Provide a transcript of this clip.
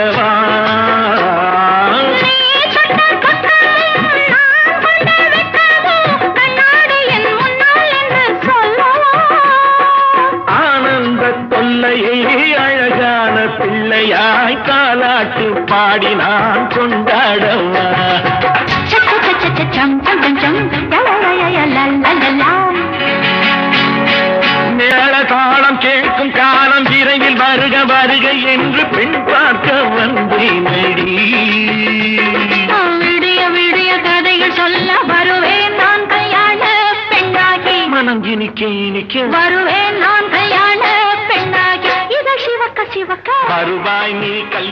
சொல்லவா? ஆனந்த தொல்லையை அழகான பிள்ளையாய் தாலாட்டு பாடி நான் கொண்டாடவா? மேள தாளம் கேட்கும் காலம் விரைவில் வருக வருக என்று பெண் பார்க்க வந்தேனடி. விடிய விடிய கதைகள் சொல்ல வருவேன் நான் கல்யாண பெண்ணாகி. மனம் இனிக்க இனிக்க வருவேன் நான் கல்யாண பெண்ணாகி. இதை சிவக்க சிவக்க வருவாய் நீ